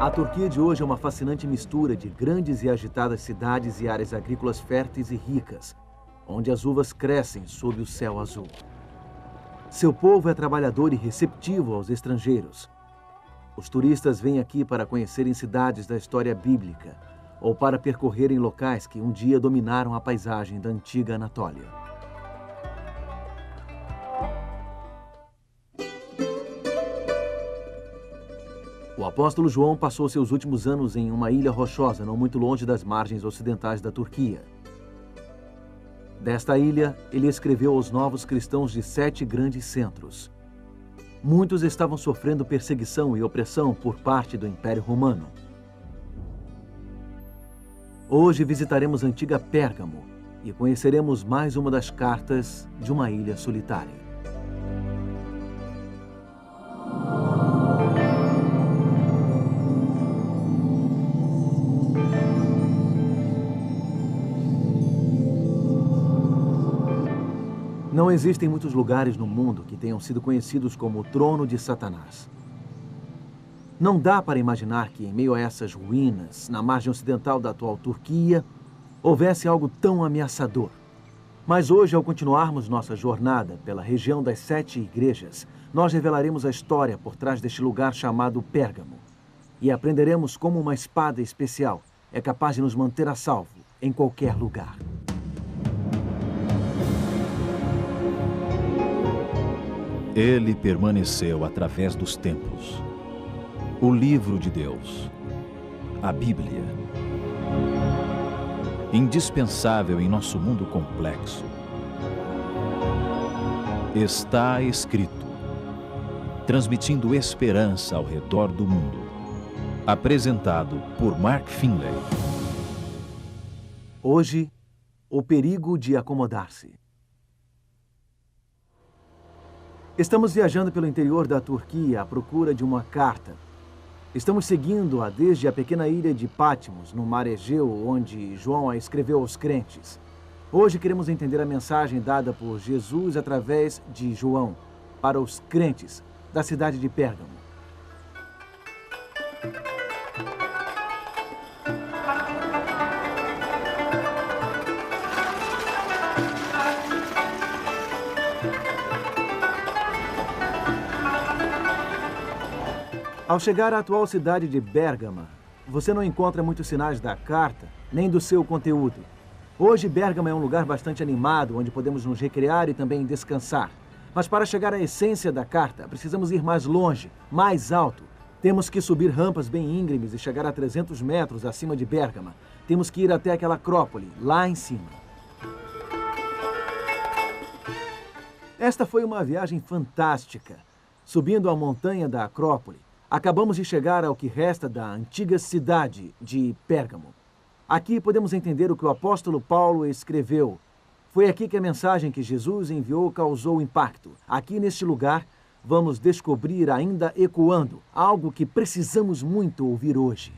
A Turquia de hoje é uma fascinante mistura de grandes e agitadas cidades e áreas agrícolas férteis e ricas, onde as uvas crescem sob o céu azul. Seu povo é trabalhador e receptivo aos estrangeiros. Os turistas vêm aqui para conhecerem cidades da história bíblica ou para percorrerem locais que um dia dominaram a paisagem da antiga Anatólia. O apóstolo João passou seus últimos anos em uma ilha rochosa, não muito longe das margens ocidentais da Turquia. Desta ilha, ele escreveu aos novos cristãos de 7 grandes centros. Muitos estavam sofrendo perseguição e opressão por parte do Império Romano. Hoje visitaremos a antiga Pérgamo e conheceremos mais uma das cartas de uma ilha solitária. Não existem muitos lugares no mundo que tenham sido conhecidos como o trono de Satanás. Não dá para imaginar que, em meio a essas ruínas, na margem ocidental da atual Turquia, houvesse algo tão ameaçador. Mas hoje, ao continuarmos nossa jornada pela região das 7 igrejas, nós revelaremos a história por trás deste lugar chamado Pérgamo. E aprenderemos como uma espada especial é capaz de nos manter a salvo em qualquer lugar. Ele permaneceu através dos tempos. O livro de Deus, a Bíblia, indispensável em nosso mundo complexo. Está escrito, transmitindo esperança ao redor do mundo. Apresentado por Mark Finley. Hoje, o perigo de acomodar-se. Estamos viajando pelo interior da Turquia à procura de uma carta. Estamos seguindo-a desde a pequena ilha de Patmos, no mar Egeu, onde João a escreveu aos crentes. Hoje queremos entender a mensagem dada por Jesus através de João para os crentes da cidade de Pérgamo. Ao chegar à atual cidade de Bérgama, você não encontra muitos sinais da carta, nem do seu conteúdo. Hoje, Bérgama é um lugar bastante animado, onde podemos nos recrear e também descansar. Mas para chegar à essência da carta, precisamos ir mais longe, mais alto. Temos que subir rampas bem íngremes e chegar a 300 metros acima de Bérgama. Temos que ir até aquela acrópole, lá em cima. Esta foi uma viagem fantástica. Subindo a montanha da acrópole, acabamos de chegar ao que resta da antiga cidade de Pérgamo. Aqui podemos entender o que o apóstolo Paulo escreveu. Foi aqui que a mensagem que Jesus enviou causou impacto. Aqui neste lugar, vamos descobrir ainda ecoando algo que precisamos muito ouvir hoje.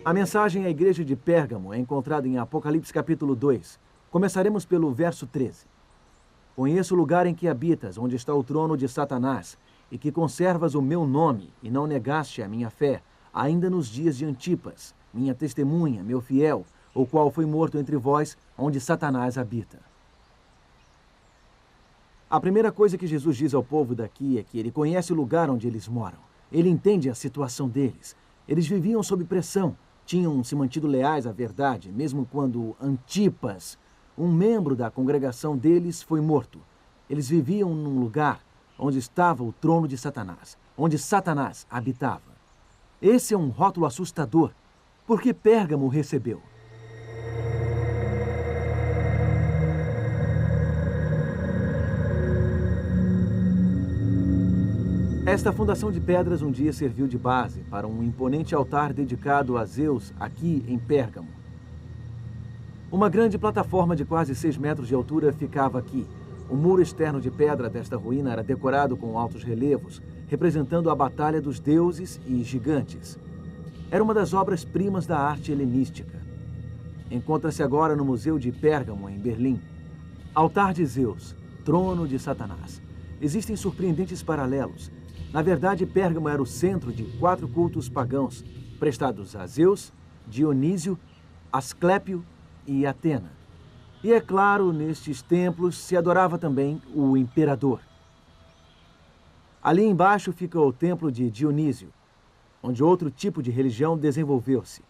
A mensagem à igreja de Pérgamo é encontrada em Apocalipse capítulo 2. Começaremos pelo verso 13. Conheço o lugar em que habitas, onde está o trono de Satanás, e que conservas o meu nome, e não negaste a minha fé, ainda nos dias de Antipas, minha testemunha, meu fiel, o qual foi morto entre vós, onde Satanás habita. A primeira coisa que Jesus diz ao povo daqui é que ele conhece o lugar onde eles moram. Ele entende a situação deles. Eles viviam sob pressão. Tinham se mantido leais à verdade, mesmo quando Antipas, um membro da congregação deles, foi morto. Eles viviam num lugar onde estava o trono de Satanás, onde Satanás habitava. Esse é um rótulo assustador, porque Pérgamo recebeu. Esta fundação de pedras um dia serviu de base para um imponente altar dedicado a Zeus aqui em Pérgamo. Uma grande plataforma de quase 6 metros de altura ficava aqui. O muro externo de pedra desta ruína era decorado com altos relevos, representando a batalha dos deuses e gigantes. Era uma das obras-primas da arte helenística. Encontra-se agora no Museu de Pérgamo, em Berlim. Altar de Zeus, trono de Satanás. Existem surpreendentes paralelos. Na verdade, Pérgamo era o centro de 4 cultos pagãos, prestados a Zeus, Dionísio, Asclépio e Atena. E é claro, nestes templos se adorava também o imperador. Ali embaixo fica o templo de Dionísio, onde outro tipo de religião desenvolveu-se.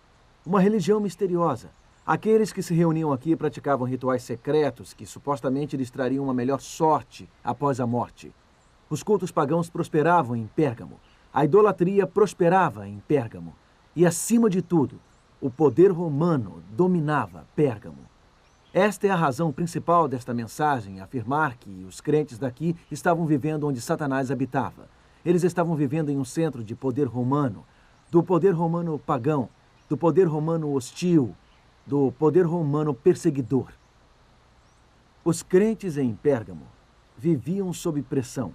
Uma religião misteriosa. Aqueles que se reuniam aqui praticavam rituais secretos que supostamente lhes trariam uma melhor sorte após a morte. Os cultos pagãos prosperavam em Pérgamo. A idolatria prosperava em Pérgamo. E, acima de tudo, o poder romano dominava Pérgamo. Esta é a razão principal desta mensagem, afirmar que os crentes daqui estavam vivendo onde Satanás habitava. Eles estavam vivendo em um centro de poder romano, do poder romano pagão, do poder romano hostil, do poder romano perseguidor. Os crentes em Pérgamo viviam sob pressão.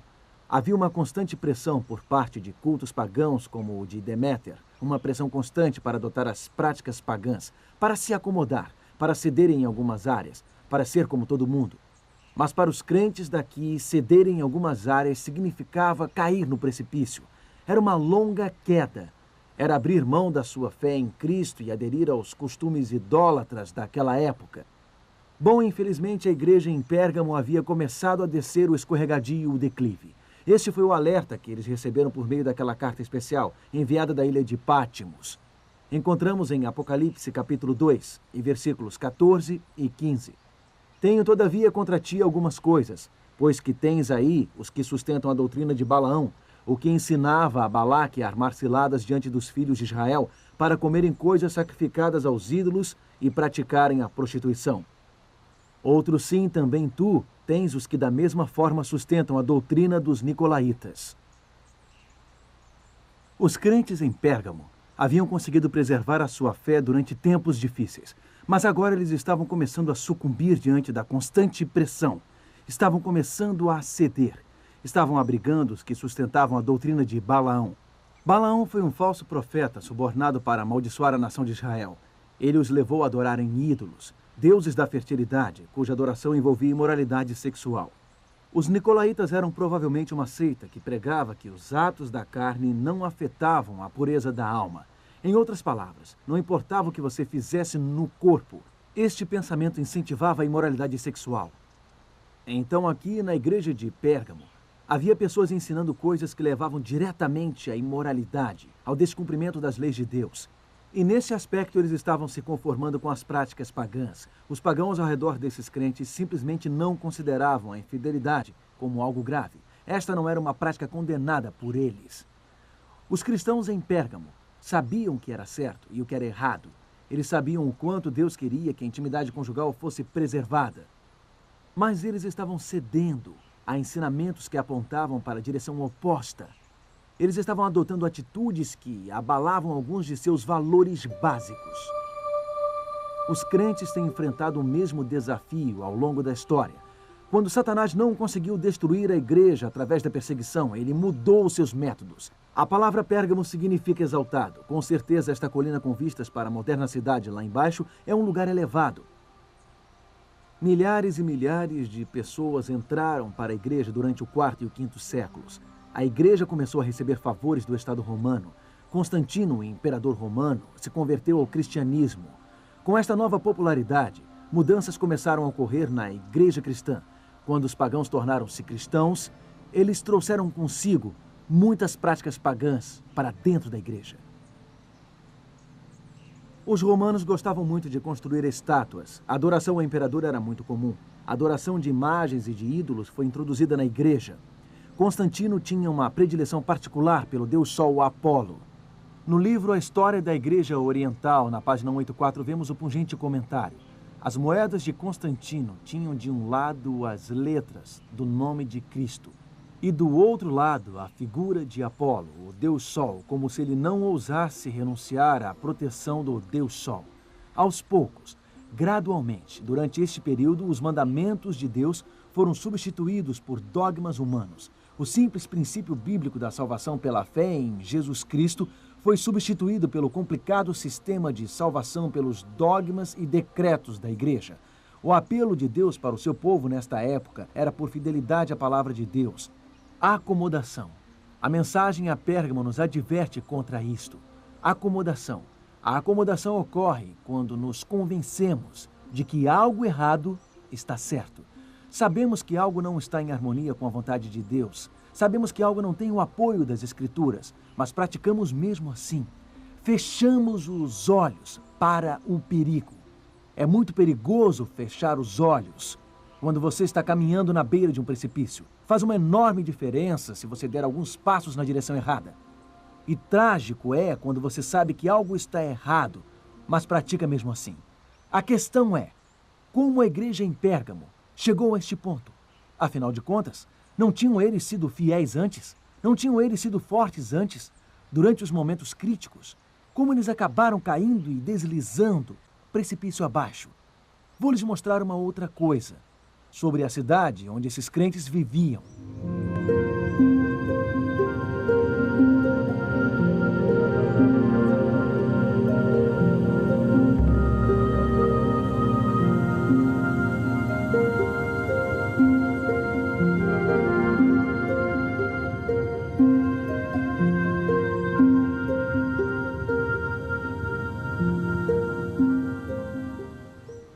Havia uma constante pressão por parte de cultos pagãos como o de Deméter, uma pressão constante para adotar as práticas pagãs, para se acomodar, para ceder em algumas áreas, para ser como todo mundo. Mas para os crentes daqui, ceder em algumas áreas significava cair no precipício. Era uma longa queda. Era abrir mão da sua fé em Cristo e aderir aos costumes idólatras daquela época. Bom, infelizmente, a igreja em Pérgamo havia começado a descer o escorregadio e o declive. Este foi o alerta que eles receberam por meio daquela carta especial, enviada da ilha de Pátimos. Encontramos em Apocalipse capítulo 2, e versículos 14 e 15. Tenho, todavia, contra ti algumas coisas, pois que tens aí os que sustentam a doutrina de Balaão, o que ensinava a Balaque a armar ciladas diante dos filhos de Israel, para comerem coisas sacrificadas aos ídolos e praticarem a prostituição. Outro sim, também tu, tens os que da mesma forma sustentam a doutrina dos nicolaítas. Os crentes em Pérgamo haviam conseguido preservar a sua fé durante tempos difíceis, mas agora eles estavam começando a sucumbir diante da constante pressão. Estavam começando a ceder. Estavam abrigando os que sustentavam a doutrina de Balaão. Balaão foi um falso profeta subornado para amaldiçoar a nação de Israel. Ele os levou a adorarem ídolos, deuses da fertilidade, cuja adoração envolvia imoralidade sexual. Os nicolaítas eram provavelmente uma seita que pregava que os atos da carne não afetavam a pureza da alma. Em outras palavras, não importava o que você fizesse no corpo, este pensamento incentivava a imoralidade sexual. Então, aqui na igreja de Pérgamo, havia pessoas ensinando coisas que levavam diretamente à imoralidade, ao descumprimento das leis de Deus. E nesse aspecto eles estavam se conformando com as práticas pagãs. Os pagãos ao redor desses crentes simplesmente não consideravam a infidelidade como algo grave. Esta não era uma prática condenada por eles. Os cristãos em Pérgamo sabiam o que era certo e o que era errado. Eles sabiam o quanto Deus queria que a intimidade conjugal fosse preservada. Mas eles estavam cedendo a ensinamentos que apontavam para a direção oposta. Eles estavam adotando atitudes que abalavam alguns de seus valores básicos. Os crentes têm enfrentado o mesmo desafio ao longo da história. Quando Satanás não conseguiu destruir a igreja através da perseguição, ele mudou seus métodos. A palavra Pérgamo significa exaltado. Com certeza, esta colina com vistas para a moderna cidade lá embaixo é um lugar elevado. Milhares e milhares de pessoas entraram para a igreja durante o 4º e o 5º séculos. A igreja começou a receber favores do Estado romano. Constantino, o imperador romano, se converteu ao cristianismo. Com esta nova popularidade, mudanças começaram a ocorrer na igreja cristã. Quando os pagãos tornaram-se cristãos, eles trouxeram consigo muitas práticas pagãs para dentro da igreja. Os romanos gostavam muito de construir estátuas. A adoração ao imperador era muito comum. A adoração de imagens e de ídolos foi introduzida na igreja. Constantino tinha uma predileção particular pelo deus Sol Apolo. No livro A História da Igreja Oriental, na página 184, vemos o pungente comentário. As moedas de Constantino tinham de um lado as letras do nome de Cristo e do outro lado a figura de Apolo, o deus Sol, como se ele não ousasse renunciar à proteção do deus Sol. Aos poucos, Gradualmente, durante este período, os mandamentos de Deus foram substituídos por dogmas humanos. O simples princípio bíblico da salvação pela fé em Jesus Cristo foi substituído pelo complicado sistema de salvação pelos dogmas e decretos da igreja. O apelo de Deus para o seu povo nesta época era por fidelidade à palavra de Deus. Acomodação. A mensagem a Pérgamo nos adverte contra isto. Acomodação. A acomodação ocorre quando nos convencemos de que algo errado está certo. Sabemos que algo não está em harmonia com a vontade de Deus. Sabemos que algo não tem o apoio das Escrituras, mas praticamos mesmo assim. Fechamos os olhos para o perigo. É muito perigoso fechar os olhos quando você está caminhando na beira de um precipício. Faz uma enorme diferença se você der alguns passos na direção errada. E trágico é quando você sabe que algo está errado, mas pratica mesmo assim. A questão é, como a igreja em Pérgamo chegou a este ponto? Afinal de contas, não tinham eles sido fiéis antes? Não tinham eles sido fortes antes? Durante os momentos críticos? Como eles acabaram caindo e deslizando precipício abaixo? Vou lhes mostrar uma outra coisa sobre a cidade onde esses crentes viviam.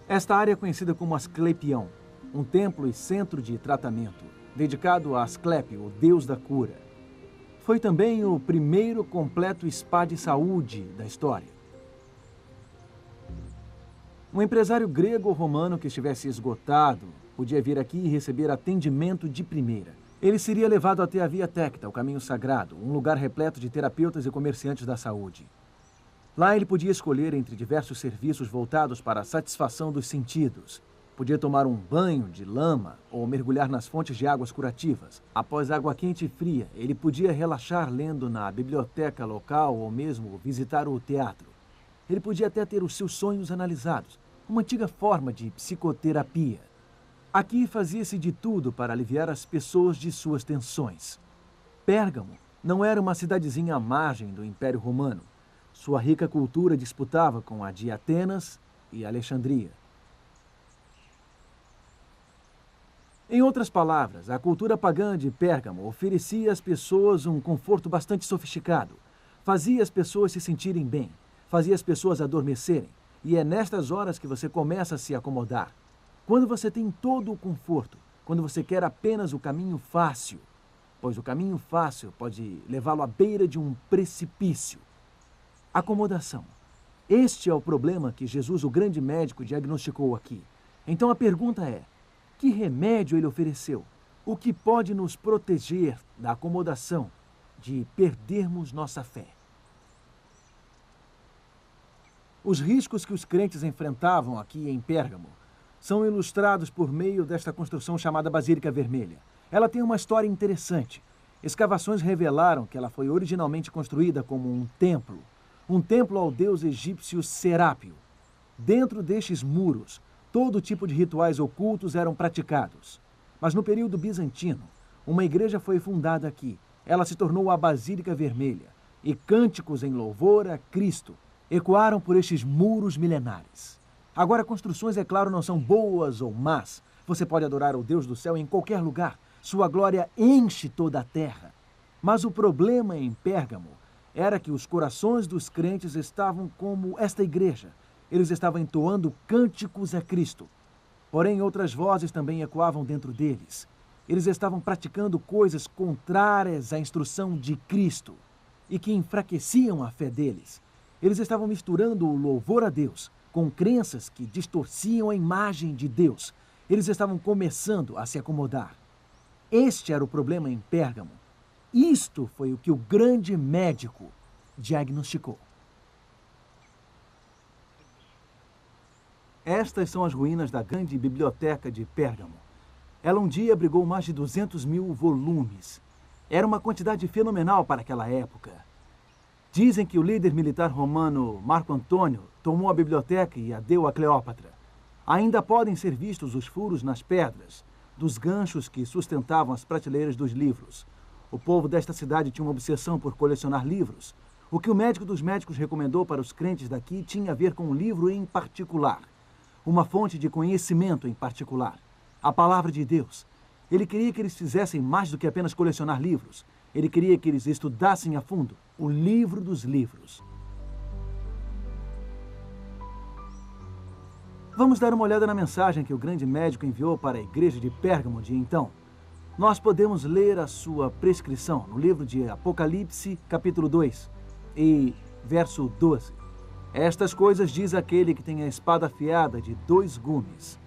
Esta área é conhecida como Asclepião, um templo e centro de tratamento, dedicado a Asclepe, o deus da cura. Foi também o primeiro completo spa de saúde da história. Um empresário grego ou romano que estivesse esgotado podia vir aqui e receber atendimento de primeira. Ele seria levado até a Via Tecta, o caminho sagrado, um lugar repleto de terapeutas e comerciantes da saúde. Lá ele podia escolher entre diversos serviços voltados para a satisfação dos sentidos. Podia tomar um banho de lama ou mergulhar nas fontes de águas curativas. Após água quente e fria, ele podia relaxar lendo na biblioteca local ou mesmo visitar o teatro. Ele podia até ter os seus sonhos analisados, uma antiga forma de psicoterapia. Aqui fazia-se de tudo para aliviar as pessoas de suas tensões. Pérgamo não era uma cidadezinha à margem do Império Romano. Sua rica cultura disputava com a de Atenas e Alexandria. Em outras palavras, a cultura pagã de Pérgamo oferecia às pessoas um conforto bastante sofisticado. Fazia as pessoas se sentirem bem, fazia as pessoas adormecerem. E é nestas horas que você começa a se acomodar. Quando você tem todo o conforto, quando você quer apenas o caminho fácil, pois o caminho fácil pode levá-lo à beira de um precipício. Acomodação. Este é o problema que Jesus, o grande médico, diagnosticou aqui. Então a pergunta é, que remédio ele ofereceu? O que pode nos proteger da acomodação, de perdermos nossa fé? Os riscos que os crentes enfrentavam aqui em Pérgamo são ilustrados por meio desta construção chamada Basílica Vermelha. Ela tem uma história interessante. Escavações revelaram que ela foi originalmente construída como um templo ao deus egípcio Serápio. Dentro destes muros, todo tipo de rituais ocultos eram praticados. Mas no período bizantino, uma igreja foi fundada aqui. Ela se tornou a Basílica Vermelha, e cânticos em louvor a Cristo ecoaram por estes muros milenares. Agora, construções, é claro, não são boas ou más. Você pode adorar o Deus do céu em qualquer lugar. Sua glória enche toda a terra. Mas o problema em Pérgamo era que os corações dos crentes estavam como esta igreja. Eles estavam entoando cânticos a Cristo. Porém, outras vozes também ecoavam dentro deles. Eles estavam praticando coisas contrárias à instrução de Cristo e que enfraqueciam a fé deles. Eles estavam misturando o louvor a Deus com crenças que distorciam a imagem de Deus. Eles estavam começando a se acomodar. Este era o problema em Pérgamo. Isto foi o que o grande médico diagnosticou. Estas são as ruínas da grande biblioteca de Pérgamo. Ela um dia abrigou mais de 200 mil volumes. Era uma quantidade fenomenal para aquela época. Dizem que o líder militar romano Marco Antônio tomou a biblioteca e a deu a Cleópatra. Ainda podem ser vistos os furos nas pedras, dos ganchos que sustentavam as prateleiras dos livros. O povo desta cidade tinha uma obsessão por colecionar livros. O que o médico dos médicos recomendou para os crentes daqui tinha a ver com um livro em particular, uma fonte de conhecimento em particular, a palavra de Deus. Ele queria que eles fizessem mais do que apenas colecionar livros. Ele queria que eles estudassem a fundo o livro dos livros. Vamos dar uma olhada na mensagem que o grande médico enviou para a igreja de Pérgamo de então. Nós podemos ler a sua prescrição no livro de Apocalipse, capítulo 2, e verso 12. Estas coisas diz aquele que tem a espada afiada de 2 gumes.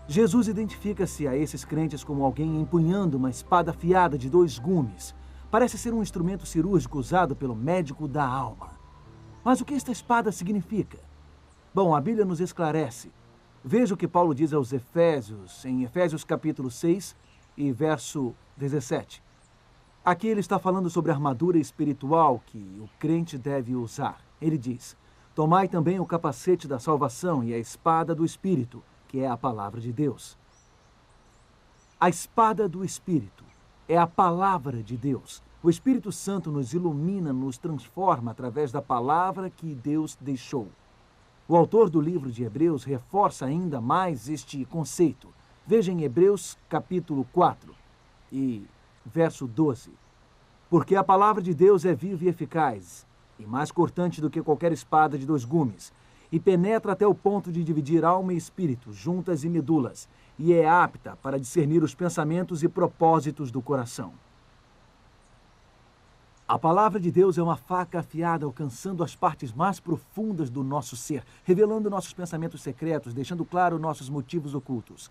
Jesus identifica-se a esses crentes como alguém empunhando uma espada afiada de 2 gumes. Parece ser um instrumento cirúrgico usado pelo médico da alma. Mas o que esta espada significa? Bom, a Bíblia nos esclarece. Veja o que Paulo diz aos Efésios, em Efésios capítulo 6 e verso 17. Aqui ele está falando sobre a armadura espiritual que o crente deve usar. Ele diz: tomai também o capacete da salvação e a espada do Espírito, que é a palavra de Deus. A espada do Espírito é a palavra de Deus. O Espírito Santo nos ilumina, nos transforma através da palavra que Deus deixou. O autor do livro de Hebreus reforça ainda mais este conceito. Veja em Hebreus capítulo 4 e verso 12. Porque a palavra de Deus é viva e eficaz, e mais cortante do que qualquer espada de 2 gumes, e penetra até o ponto de dividir alma e espírito, juntas e medulas, e é apta para discernir os pensamentos e propósitos do coração. A palavra de Deus é uma faca afiada, alcançando as partes mais profundas do nosso ser, revelando nossos pensamentos secretos, deixando claro nossos motivos ocultos.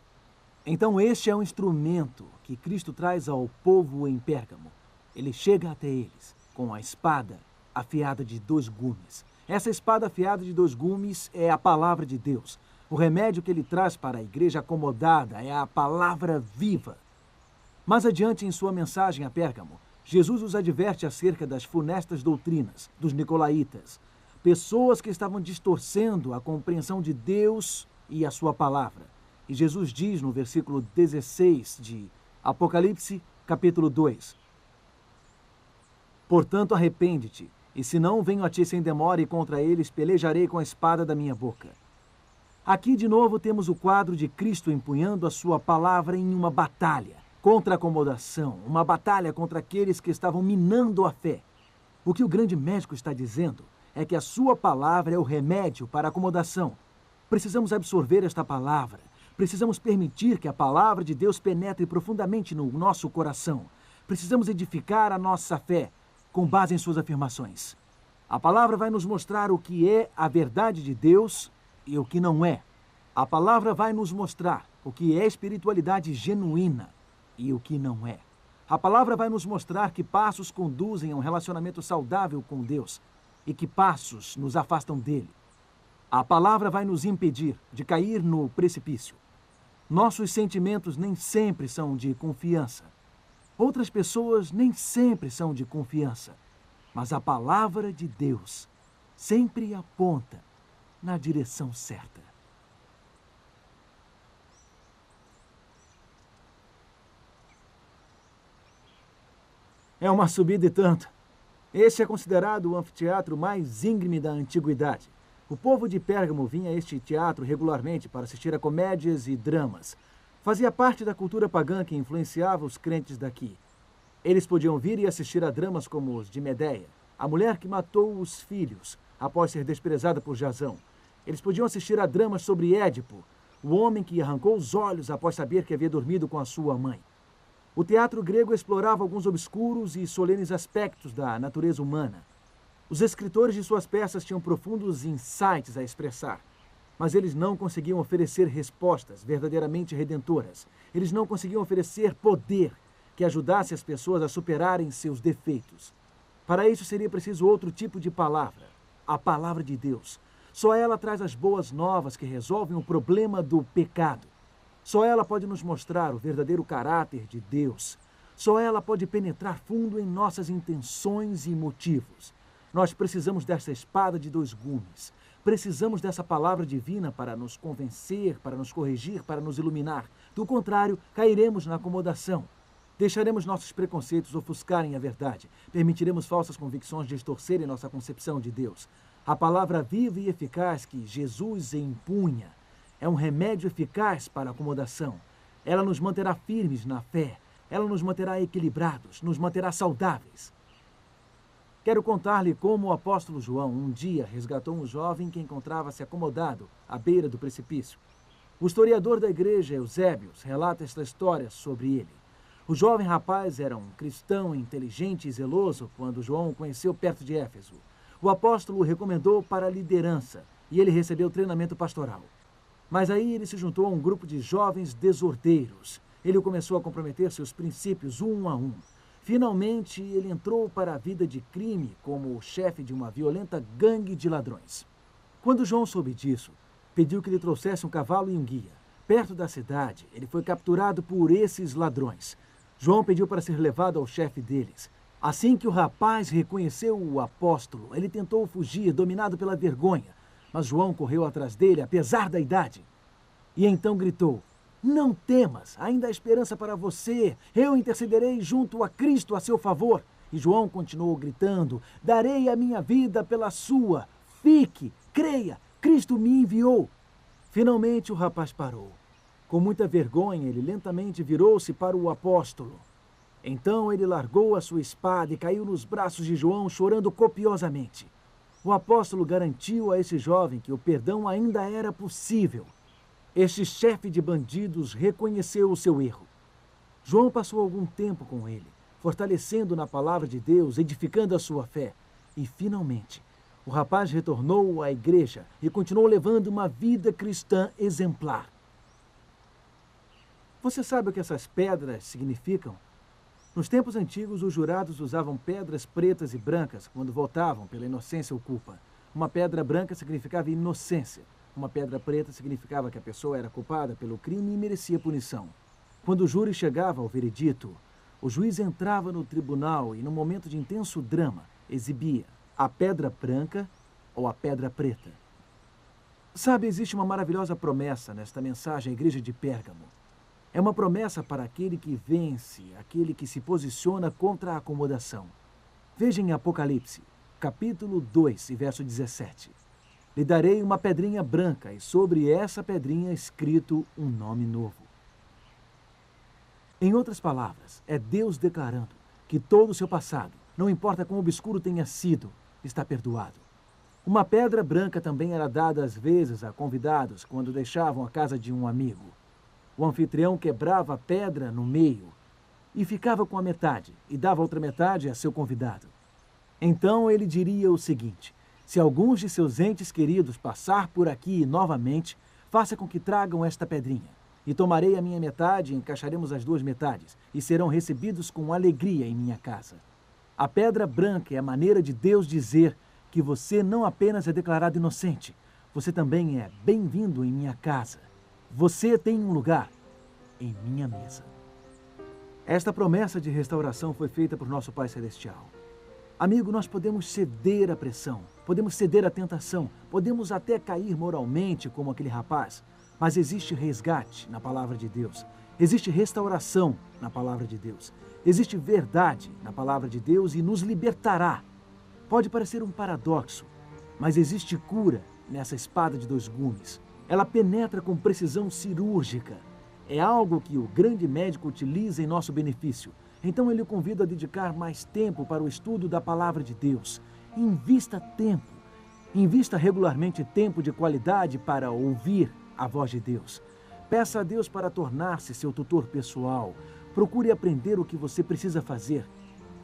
Então este é um instrumento que Cristo traz ao povo em Pérgamo. Ele chega até eles com a espada afiada de 2 gumes. Essa espada afiada de 2 gumes é a palavra de Deus. O remédio que ele traz para a igreja acomodada é a palavra viva. Mais adiante em sua mensagem a Pérgamo, Jesus os adverte acerca das funestas doutrinas dos nicolaítas, pessoas que estavam distorcendo a compreensão de Deus e a sua palavra. E Jesus diz no versículo 16 de Apocalipse, capítulo 2, portanto, arrepende-te, e se não, venho a ti sem demora, e contra eles pelejarei com a espada da minha boca. Aqui, de novo, temos o quadro de Cristo empunhando a sua palavra em uma batalha contra a acomodação, uma batalha contra aqueles que estavam minando a fé. O que o grande médico está dizendo é que a sua palavra é o remédio para a acomodação. Precisamos absorver esta palavra. Precisamos permitir que a palavra de Deus penetre profundamente no nosso coração. Precisamos edificar a nossa fé com base em suas afirmações. A palavra vai nos mostrar o que é a verdade de Deus e o que não é. A palavra vai nos mostrar o que é espiritualidade genuína e o que não é. A palavra vai nos mostrar que passos conduzem a um relacionamento saudável com Deus e que passos nos afastam dele. A palavra vai nos impedir de cair no precipício. Nossos sentimentos nem sempre são de confiança. Outras pessoas nem sempre são de confiança. Mas a palavra de Deus sempre aponta na direção certa. É uma subida e tanto. Este é considerado o anfiteatro mais íngreme da antiguidade. O povo de Pérgamo vinha a este teatro regularmente para assistir a comédias e dramas. Fazia parte da cultura pagã que influenciava os crentes daqui. Eles podiam vir e assistir a dramas como os de Medeia, a mulher que matou os filhos após ser desprezada por Jasão. Eles podiam assistir a dramas sobre Édipo, o homem que arrancou os olhos após saber que havia dormido com a sua mãe. O teatro grego explorava alguns obscuros e solenes aspectos da natureza humana. Os escritores de suas peças tinham profundos insights a expressar, mas eles não conseguiam oferecer respostas verdadeiramente redentoras. Eles não conseguiam oferecer poder que ajudasse as pessoas a superarem seus defeitos. Para isso seria preciso outro tipo de palavra, a palavra de Deus. Só ela traz as boas novas que resolvem o problema do pecado. Só ela pode nos mostrar o verdadeiro caráter de Deus. Só ela pode penetrar fundo em nossas intenções e motivos. Nós precisamos dessa espada de 2 gumes. Precisamos dessa palavra divina para nos convencer, para nos corrigir, para nos iluminar. Do contrário, cairemos na acomodação. Deixaremos nossos preconceitos ofuscarem a verdade. Permitiremos falsas convicções distorcerem nossa concepção de Deus. A palavra viva e eficaz que Jesus empunha é um remédio eficaz para a acomodação. Ela nos manterá firmes na fé. Ela nos manterá equilibrados, nos manterá saudáveis. Quero contar-lhe como o apóstolo João um dia resgatou um jovem que encontrava-se acomodado à beira do precipício. O historiador da igreja, Eusébios, relata esta história sobre ele. O jovem rapaz era um cristão inteligente e zeloso quando João o conheceu perto de Éfeso. O apóstolo o recomendou para a liderança e ele recebeu treinamento pastoral. Mas aí ele se juntou a um grupo de jovens desordeiros. Ele começou a comprometer seus princípios um a um. Finalmente, ele entrou para a vida de crime como o chefe de uma violenta gangue de ladrões. Quando João soube disso, pediu que lhe trouxesse um cavalo e um guia. Perto da cidade, ele foi capturado por esses ladrões. João pediu para ser levado ao chefe deles. Assim que o rapaz reconheceu o apóstolo, ele tentou fugir, dominado pela vergonha. Mas João correu atrás dele, apesar da idade. E então gritou: "Não temas, ainda há esperança para você. Eu intercederei junto a Cristo a seu favor." E João continuou gritando: "Darei a minha vida pela sua. Fique, creia, Cristo me enviou." Finalmente o rapaz parou. Com muita vergonha, ele lentamente virou-se para o apóstolo. Então ele largou a sua espada e caiu nos braços de João, chorando copiosamente. O apóstolo garantiu a esse jovem que o perdão ainda era possível. Este chefe de bandidos reconheceu o seu erro. João passou algum tempo com ele, fortalecendo na palavra de Deus, edificando a sua fé. E, finalmente, o rapaz retornou à igreja e continuou levando uma vida cristã exemplar. Você sabe o que essas pedras significam? Nos tempos antigos, os jurados usavam pedras pretas e brancas quando votavam pela inocência ou culpa. Uma pedra branca significava inocência. Uma pedra preta significava que a pessoa era culpada pelo crime e merecia punição. Quando o júri chegava ao veredito, o juiz entrava no tribunal e, num momento de intenso drama, exibia a pedra branca ou a pedra preta. Sabe, existe uma maravilhosa promessa nesta mensagem à igreja de Pérgamo. É uma promessa para aquele que vence, aquele que se posiciona contra a acomodação. Veja em Apocalipse, capítulo 2, verso 17. "Lhe darei uma pedrinha branca, e sobre essa pedrinha escrito um nome novo." Em outras palavras, é Deus declarando que todo o seu passado, não importa quão obscuro tenha sido, está perdoado. Uma pedra branca também era dada às vezes a convidados quando deixavam a casa de um amigo. O anfitrião quebrava a pedra no meio e ficava com a metade e dava outra metade a seu convidado. Então ele diria o seguinte: "Se alguns de seus entes queridos passar por aqui novamente, faça com que tragam esta pedrinha. E tomarei a minha metade e encaixaremos as duas metades, e serão recebidos com alegria em minha casa." A pedra branca é a maneira de Deus dizer que você não apenas é declarado inocente, você também é bem-vindo em minha casa. Você tem um lugar em minha mesa. Esta promessa de restauração foi feita por nosso Pai Celestial. Amigo, nós podemos ceder à pressão, podemos ceder à tentação, podemos até cair moralmente como aquele rapaz, mas existe resgate na palavra de Deus, existe restauração na palavra de Deus, existe verdade na palavra de Deus e nos libertará. Pode parecer um paradoxo, mas existe cura nessa espada de dois gumes. Ela penetra com precisão cirúrgica. É algo que o grande médico utiliza em nosso benefício. Então ele o convida a dedicar mais tempo para o estudo da palavra de Deus. Invista tempo. Invista regularmente tempo de qualidade para ouvir a voz de Deus. Peça a Deus para tornar-se seu tutor pessoal. Procure aprender o que você precisa fazer.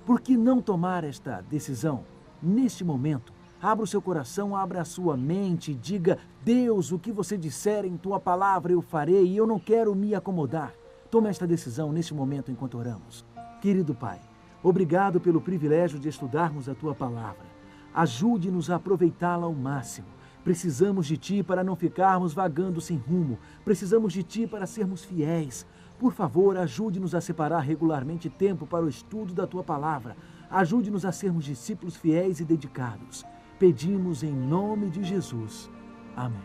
Por que não tomar esta decisão neste momento? Abra o seu coração, abra a sua mente e diga: "Deus, o que você disser em tua palavra eu farei e eu não quero me acomodar." Tome esta decisão neste momento enquanto oramos. Querido Pai, obrigado pelo privilégio de estudarmos a tua palavra. Ajude-nos a aproveitá-la ao máximo. Precisamos de ti para não ficarmos vagando sem rumo. Precisamos de ti para sermos fiéis. Por favor, ajude-nos a separar regularmente tempo para o estudo da tua palavra. Ajude-nos a sermos discípulos fiéis e dedicados. Pedimos em nome de Jesus. Amém.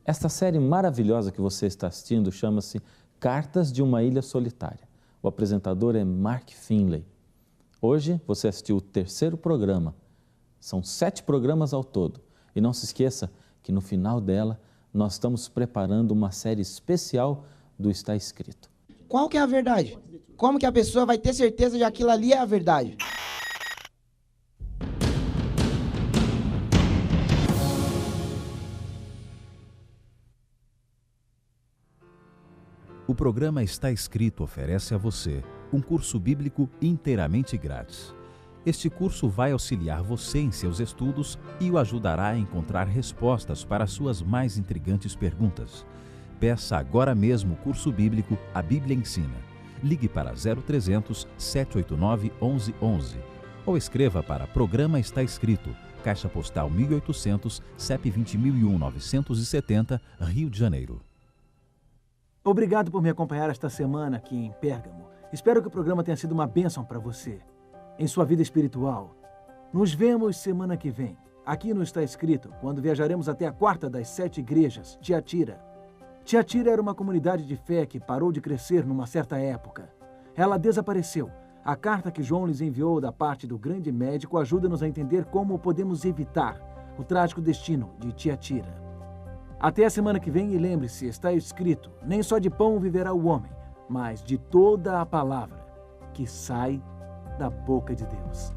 Esta série maravilhosa que você está assistindo chama-se Cartas de uma Ilha Solitária. O apresentador é Mark Finley. Hoje você assistiu o 3º programa. São 7 programas ao todo. E não se esqueça que no final dela nós estamos preparando uma série especial do Está Escrito. Qual que é a verdade? Como que a pessoa vai ter certeza de que aquilo ali é a verdade? O programa Está Escrito oferece a você um curso bíblico inteiramente grátis. Este curso vai auxiliar você em seus estudos e o ajudará a encontrar respostas para as suas mais intrigantes perguntas. Peça agora mesmo o curso bíblico A Bíblia Ensina. Ligue para 0300 789 1111 ou escreva para Programa Está Escrito, Caixa Postal 1800, CEP 20.001-970, Rio de Janeiro. Obrigado por me acompanhar esta semana aqui em Pérgamo. Espero que o programa tenha sido uma bênção para você, em sua vida espiritual. Nos vemos semana que vem. Aqui no Está Escrito, quando viajaremos até a 4ª das 7 igrejas, Tiatira. Tiatira era uma comunidade de fé que parou de crescer numa certa época. Ela desapareceu. A carta que João lhes enviou da parte do grande médico ajuda-nos a entender como podemos evitar o trágico destino de Tiatira. Até a semana que vem e lembre-se, está escrito, nem só de pão viverá o homem, mas de toda a palavra que sai da boca de Deus.